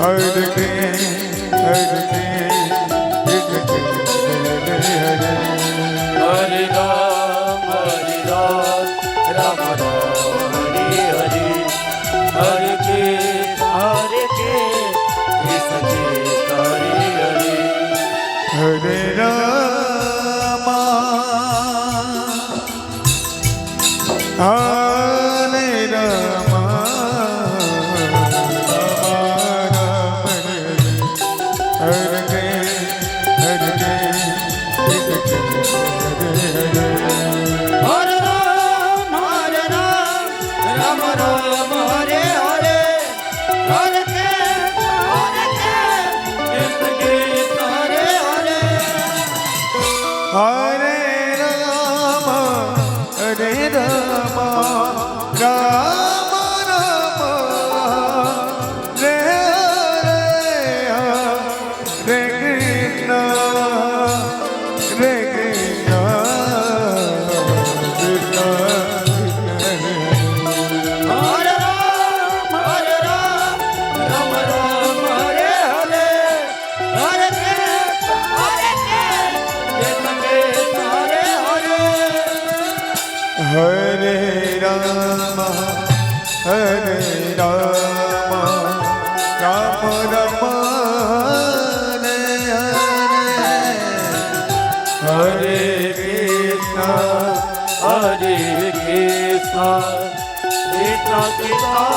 Hare Krishna, Hare Krishna, Hare Ram, Ram Ram, Hare Hare, Hare Krishna, Krishna Krishna, Hare Hare, Hare Rama, Hare Rama, Hare Rama, Hare Rama, Rama Rama, Hare Krishna, Hare Krishna, Krishna Krishna,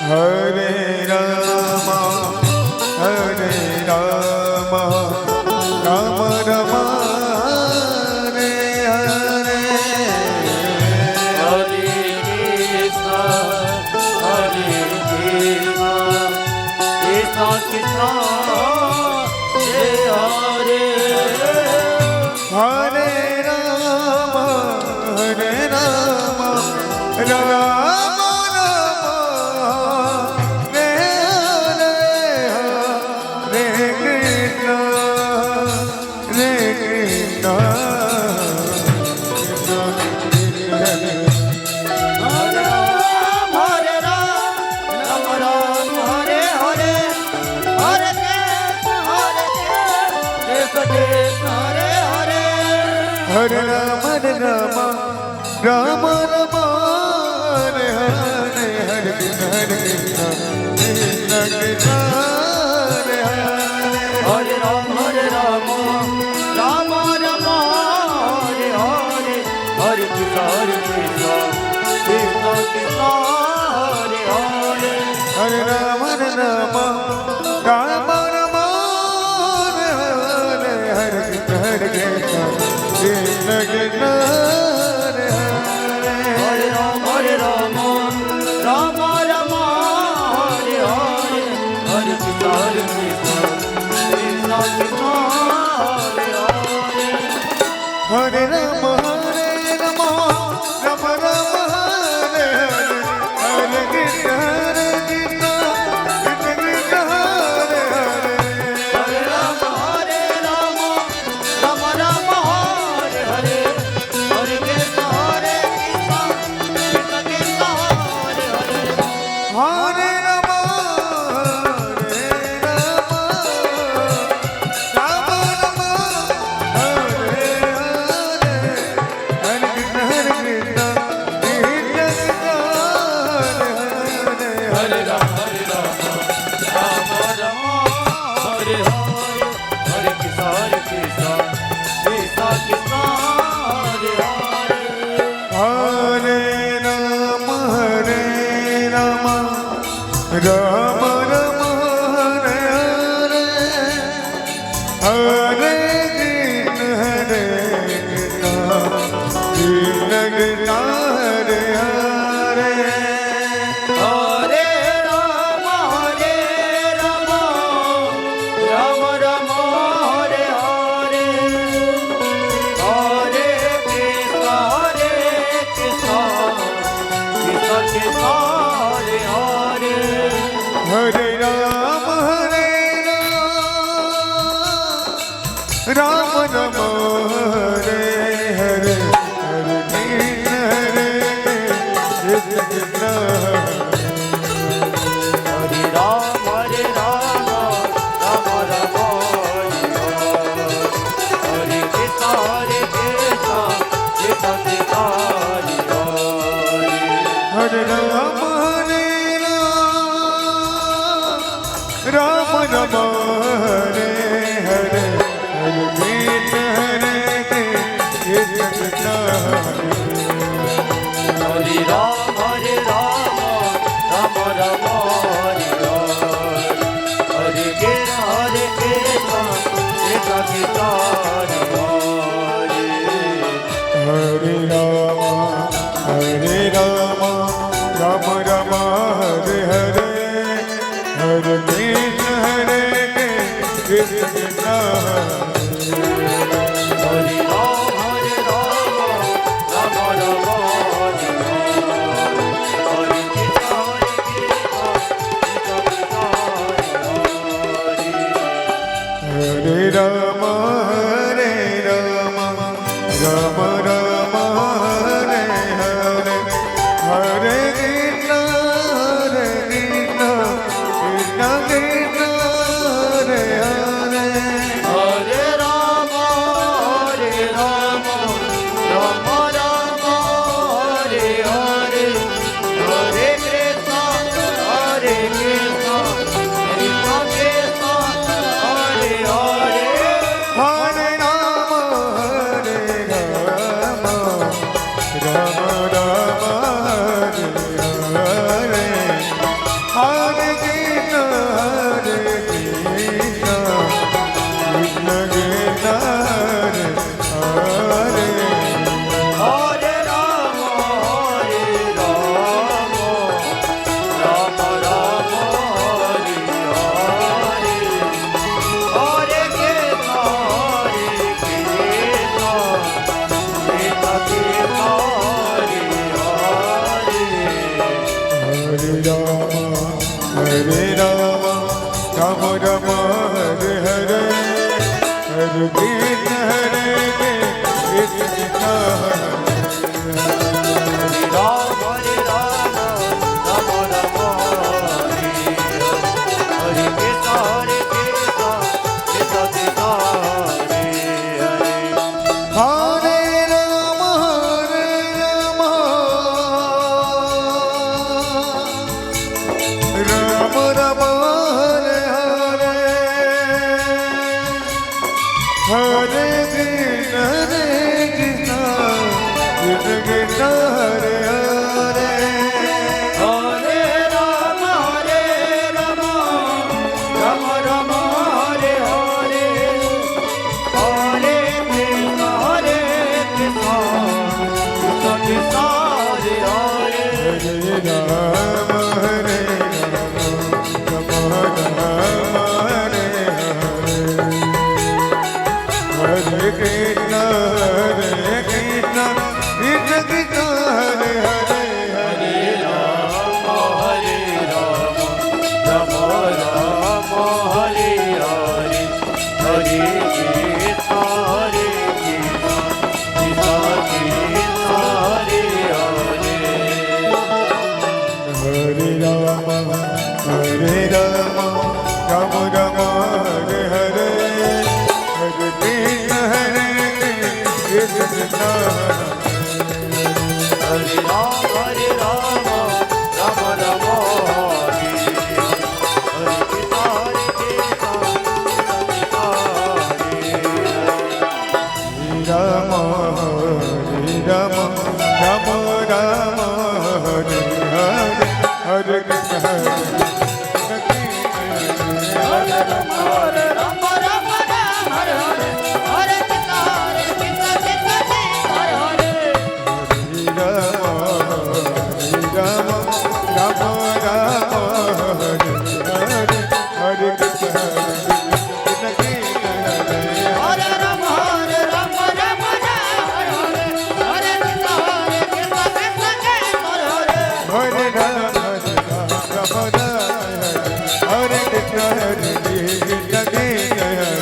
Hare Rama, Hare Rama, Rama Rama. Hare Rama, Rama Rama, Hare Hare, Hare Krishna, Krishna Krishna, Hare Hare, Hare Rama, Rama Rama, Hare Hare, Hare Krishna, Krishna Krishna, Hare Hare, Hare Rama, Rama Rama, Hare Hare, Hare Krishna, Krishna Krishna Krishna, Hare Hare, Hare Rama, Rama Rama, Hare Hare, Hare Krishna, Krishna Krishna, Hare Hare, Hare Rama, Rama Rama, Hare Hare, Hare Krishna, Krishna Krishna, Hare Hare, Hare Rama, Rama Rama, Hare Hare, Hare Krishna, Krishna Krishna, Hare Hare, Hare Rama, Rama Rama, Hare Hare, Hare Krishna, Krishna Krishna, Hare Hare, Hare Rama, Rama Rama, Hare Hare, Hare Krishna, Krishna Krishna, Hare Hare, Hare Rama, Rama Rama, Hare Hare, Hare Krishna, Krishna Krishna, Hare Hare, Hare Rama, Rama Rama, Hare Hare, Hare Krishna, Krishna Krishna, Hare Hare, Hare Rama, Rama Rama, Hare Hare, Hare Krishna, Krishna Krishna, Hare Rama Rama Hare Hare Hare Krishna Krishna Hare Rama Rama Rama Hare Hare Krishna Krishna Krishna Hare Rama Rama Rama Hare Hare Hare Krishna Krishna Hare Rama Rama Rama Hare Hare Rama Hare Rama Rama Rama Hare Hare Hare Krishna Krishna Krishna Hare Hare Hare Rama Rama Rama Hare Hare Hare Krishna Krishna Krishna Hare Hare Hare Rama Hare Rama Rama Rama Hare Hare Hare Krishna Krishna Krishna Krishna Hare Hare Hare Rama Rama Rama Hare Hare Hare Krishna Krishna Krishna Hare Hare Hare Rama Rama Rama Hare Hare Hare Krishna Krishna Hare Rama Hare Rama Rama Rama Hare Hare Hare Krishna Krishna Krishna Hare Hare Hare Rama Hare Rama Rama Rama Hare Hare Hare Krishna Krishna Krishna Hare Hare Hare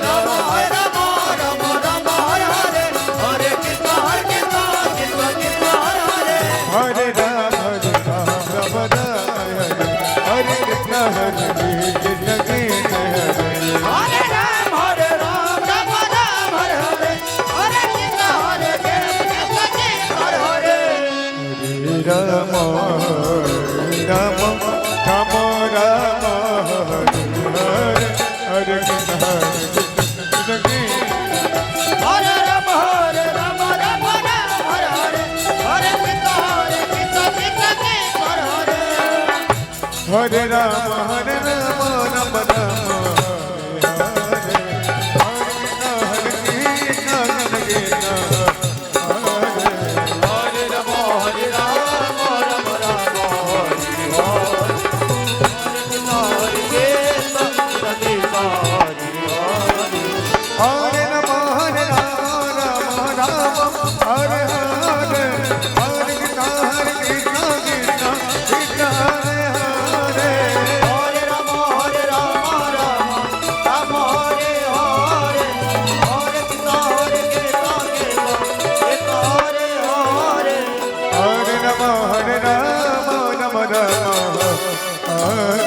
Rama Hare Rama Rama Rama Hare Hare Hare Krishna Krishna Rama Hare Rama Rama Rama Hare Hare Hare Krishna Rama Ram Hare Krishna Krishna Krishna Hare Rama Hare Rama Rama Rama Hare Hare Hare Krishna Krishna Krishna Hare Hare Hare Rama Hare Rama Rama Rama Hare Krishna Krishna Krishna Hare Rama Hare Rama Rama Rama Hare Krishna Krishna Krishna Hare Rama Hare Rama Rama Rama Hare Hare Hare Krishna Krishna Krishna Hare Hare Hare Rama Hare Rama Rama Rama Hare Hare Hare Krishna Krishna Krishna Hare Hare Hare Rama Hare Rama Rama Rama Hare